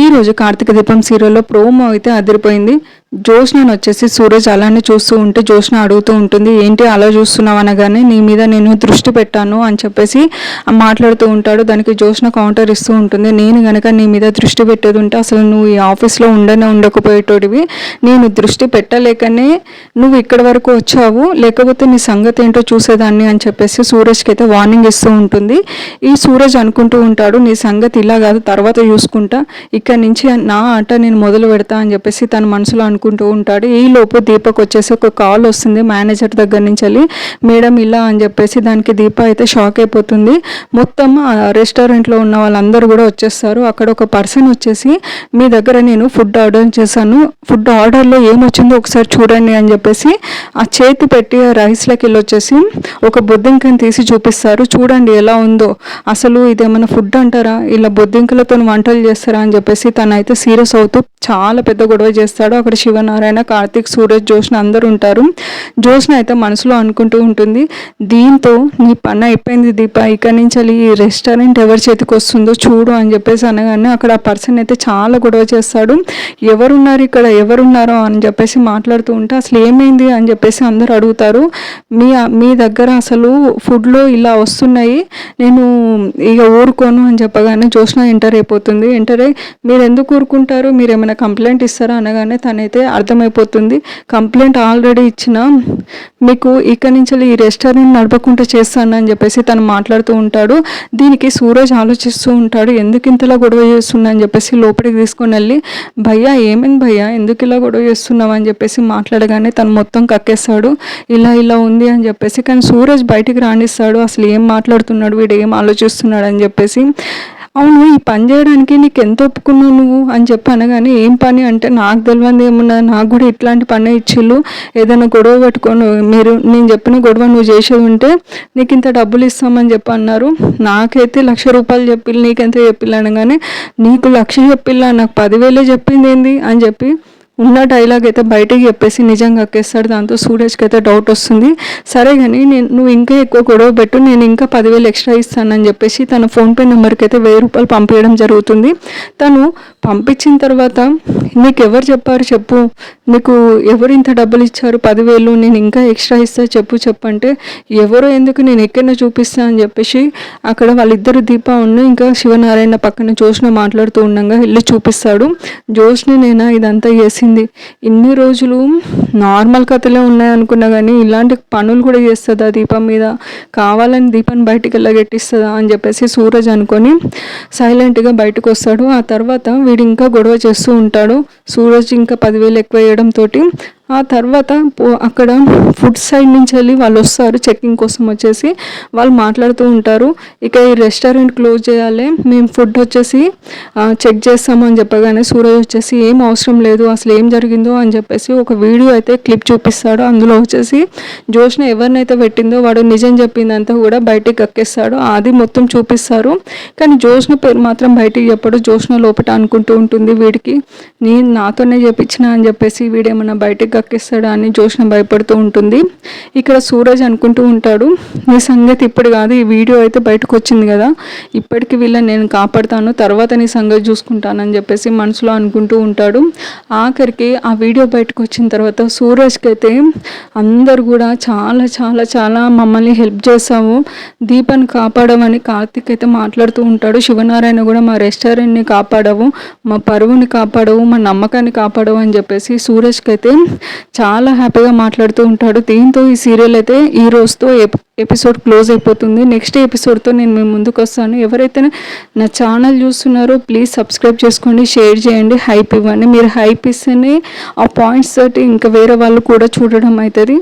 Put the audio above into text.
ఈరోజు కార్తీక దీపం సీరియల్లో ప్రోమో అయితే అదిరిపోయింది. జోష్నను వచ్చేసి సూరజ్ అలానే చూస్తూ ఉంటే జోష్న అడుగుతూ ఉంటుంది, ఏంటి అలా చూస్తున్నావు అనగానే నీ మీద నేను దృష్టి పెట్టాను అని చెప్పేసి మాట్లాడుతూ ఉంటాడు. దానికి జోష్న కౌంటర్ ఇస్తూ ఉంటుంది, నేను గనక నీ మీద దృష్టి పెట్టేది ఉంటే అసలు నువ్వు ఈ ఆఫీస్లో ఉండకపోయేటోడివి. నేను దృష్టి పెట్టలేకనే నువ్వు ఇక్కడి వరకు వచ్చావు, లేకపోతే నీ సంగతి ఏంటో చూసేదాన్ని అని చెప్పేసి సూరజ్కి అయితే వార్నింగ్ ఇస్తూ ఉంటుంది. ఈ సూరజ్ అనుకుంటూ ఉంటాడు, నీ సంగతి ఇలా కాదు, తర్వాత చూసుకుంటా, ఇక్కడ నుంచి నా ఆట నేను మొదలు పెడతా అని చెప్పేసి తన మనసులో అనుకుంటూ ఉంటాడు. ఈ లోపు దీపక్ వచ్చేసి ఒక కాల్ వస్తుంది మేనేజర్ దగ్గర నుంచి వెళ్ళి, మేడం ఇలా అని చెప్పేసి. దానికి దీప అయితే షాక్ అయిపోతుంది. మొత్తం రెస్టారెంట్లో ఉన్న వాళ్ళందరూ కూడా వచ్చేస్తారు. అక్కడ ఒక పర్సన్ వచ్చేసి, మీ దగ్గర నేను ఫుడ్ ఆర్డర్ చేశాను, ఫుడ్ ఆర్డర్లో ఏమొచ్చిందో ఒకసారి చూడండి అని చెప్పేసి ఆ చేతి పెట్టి రైస్లోకి వెళ్ళి వచ్చేసి ఒక బొద్దింకని తీసి చూపిస్తారు. చూడండి ఎలా ఉందో, అసలు ఇదేమైనా ఫుడ్ అంటారా, ఇలా బొద్దింకలతో వంటలు చేస్తారా అని చెప్పేసి తనైతే సీరియస్ అవుతూ చాలా పెద్ద గొడవ చేస్తాడు. అక్కడ శివనారాయణ, కార్తీక్, సూరజ్, జోష్న అందరూ ఉంటారు. జోష్న అయితే మనసులో అనుకుంటూ ఉంటుంది, దీంతో నీ పని అయిపోయింది దీప, ఇక్కడి నుంచి ఈ రెస్టారెంట్ ఎవరి చేతికి వస్తుందో చూడు అని చెప్పేసి అనగానే అక్కడ ఆ పర్సన్ అయితే చాలా గొడవ చేస్తాడు. ఎవరున్నారు ఇక్కడ, ఎవరున్నారో అని చెప్పేసి మాట్లాడుతూ ఉంటే అసలు ఏమైంది అని చెప్పేసి అందరూ అడుగుతారు. మీ దగ్గర అసలు ఫుడ్లో ఇలా వస్తున్నాయి, నేను ఇక ఊరుకోను అని చెప్పగానే జోష్న ఎంటర్ అయిపోతుంది. ఎంటర్ అయ్యి, మీరు ఎందుకు ఊరుకుంటారు, మీరు ఏమైనా కంప్లైంట్ ఇస్తారా అనగానే తనైతే అర్థమైపోతుంది, కంప్లైంట్ ఆల్రెడీ ఇచ్చిన, మీకు ఇక్కడి నుంచి ఈ రెస్టారెంట్ నడపకుండా చేస్తాను అని చెప్పేసి తను మాట్లాడుతూ ఉంటాడు. దీనికి సూరజ్ ఆలోచిస్తూ ఉంటాడు, ఎందుకు ఇంతలా గొడవ చేస్తున్నా అని చెప్పేసి లోపలికి తీసుకొని వెళ్ళి, భయ్యా ఏమైంది భయ్యా, ఎందుకు ఇలా గొడవ చేస్తున్నావు అని చెప్పేసి మాట్లాడగానే తను మొత్తం కక్కేస్తాడు. ఇలా ఉంది అని చెప్పేసి. కానీ సూరజ్ బయటికి రాణిస్తాడు, అసలు ఏం మాట్లాడుతున్నాడు వీడు, ఏం ఆలోచిస్తున్నాడు అని చెప్పేసి. అవును, ఈ పని చేయడానికి నీకు ఎంత ఒప్పుకున్నావు నువ్వు అని చెప్పి అనగానే, ఏం పని అంటే, నాకు తెలియదు ఏమున్నా, నాకు కూడా ఇట్లాంటి పని ఇచ్చిళ్ళు, ఏదైనా గొడవ పెట్టుకొని నేను చెప్పిన గొడవ నువ్వు చేసేది ఉంటే నీకు ఇంత డబ్బులు ఇస్తామని చెప్పి అన్నారు. నాకైతే ₹1,00,000 చెప్పిళ్ళు, నీకెంత చెప్పిళ్ళు అనగానే, నీకు 1,00,000 చెప్పిల్లా, నాకు 10,000 చెప్పింది ఏంది అని చెప్పి ఉన్న డైలాగ్ అయితే బయటికి చెప్పేసి నిజంగా ఎక్కేస్తాడు. దాంతో సూరజ్కి అయితే డౌట్ వస్తుంది. సరే కానీ నువ్వు ఇంకా ఎక్కువ గొడవ పెట్టు, నేను ఇంకా 10,000 ఎక్స్ట్రా ఇస్తానని చెప్పేసి తన ఫోన్పే నెంబర్కి అయితే ₹1,000 పంపించడం జరుగుతుంది. తను పంపించిన తర్వాత, నీకు ఎవరు చెప్పారు చెప్పు, నీకు ఎవరు ఇంత డబ్బులు ఇచ్చారు 10,000, నేను ఇంకా ఎక్స్ట్రా ఇస్తా చెప్పంటే, ఎవరో ఎందుకు, నేను ఎక్కడైనా చూపిస్తా అని చెప్పేసి అక్కడ వాళ్ళిద్దరు దీప ఉన్న ఇంకా శివనారాయణ పక్కన జోష్న మాట్లాడుతూ ఉండగా వెళ్ళి చూపిస్తాడు. జోష్ని నేనా ఇదంతా చేసి, ఇన్ని రోజులు నార్మల్ కథలే ఉన్నాయనుకున్నా కానీ ఇలాంటి పనులు కూడా చేస్తుందా దీపం మీద, కావాలని దీపాన్ని బయటికి వెళ్ళగెట్టిస్తుందా అని చెప్పేసి సూరజ్ అనుకొని సైలెంట్గా బయటకు వస్తాడు. ఆ తర్వాత వీడు ఇంకా గొడవ చేస్తూ ఉంటాడు. సూరజ్ ఇంకా 10,000 ఎక్కువ వేయడంతో ఆ తర్వాత అక్కడ ఫుడ్ సైడ్ నుంచి వెళ్ళి వాళ్ళు వస్తారు చెక్కింగ్ కోసం వచ్చేసి. వాళ్ళు మాట్లాడుతూ ఉంటారు, ఇక ఈ రెస్టారెంట్ క్లోజ్ చేయాలి, మేము ఫుడ్ వచ్చేసి చెక్ చేస్తాము అని చెప్పగానే సూరజ్ వచ్చేసి, ఏం అవసరం లేదు, అసలు ఏం జరిగిందో అని చెప్పేసి ఒక వీడియో అయితే క్లిప్ చూపిస్తాడు. అందులో వచ్చేసి జోష్న ఎవరినైతే పెట్టిందో వాడు నిజం చెప్పిందంతా కూడా బయటికి కక్కేస్తాడు. అది మొత్తం చూపిస్తారు. కానీ జోష్న పేరు మాత్రం బయటికి చెప్పడు. జోష్న లోపల అనుకుంటూ ఉంటుంది, వీడికి నేను నాతోనే చెప్పించిన అని చెప్పేసి వీడేమన్నా బయటికి కక్కిస్తాడా అని జోష్న భయపడుతూ ఉంటుంది. ఇక్కడ సూరజ్ అనుకుంటూ ఉంటాడు, నీ సంగతి ఇప్పుడు కాదు, ఈ వీడియో అయితే బయటకు వచ్చింది కదా, ఇప్పటికి వీళ్ళని నేను కాపాడుతాను, తర్వాత నీ సంగతి చూసుకుంటానని చెప్పేసి మనసులో అనుకుంటూ ఉంటాడు. ఆఖరికి ఆ వీడియో బయటకు వచ్చిన తర్వాత సూరజ్కి అయితే అందరు కూడా చాలా చాలా చాలా మమ్మల్ని హెల్ప్ చేసాము, దీపాన్ని కాపాడమని కార్తీక్ అయితే మాట్లాడుతూ ఉంటాడు. శివనారాయణ కూడా మా రెస్టారెంట్ని కాపాడవు, మా పరువుని కాపాడవు, మా నమ్మకాన్ని కాపాడవు అని చెప్పేసి సూరజ్కి అయితే చాలా హ్యాపీగా మాట్లాడుతూ ఉంటాడు. దీంతో ఈ సీరియల్ అయితే ఈ రోజుతో ఎపిసోడ్ క్లోజ్ అయిపోతుంది. నెక్స్ట్ ఎపిసోడ్తో నేను మీ ముందుకు వస్తాను. ఎవరైతే నా ఛానల్ చూస్తున్నారో ప్లీజ్ సబ్స్క్రైబ్ చేసుకోండి, షేర్ చేయండి, హైప్ ఇవ్వండి. మీరు హైప్ ఇస్తేనే ఆ పాయింట్స్ తోటి ఇంకా వేరే వాళ్ళు కూడా చూడడం అవుతుంది.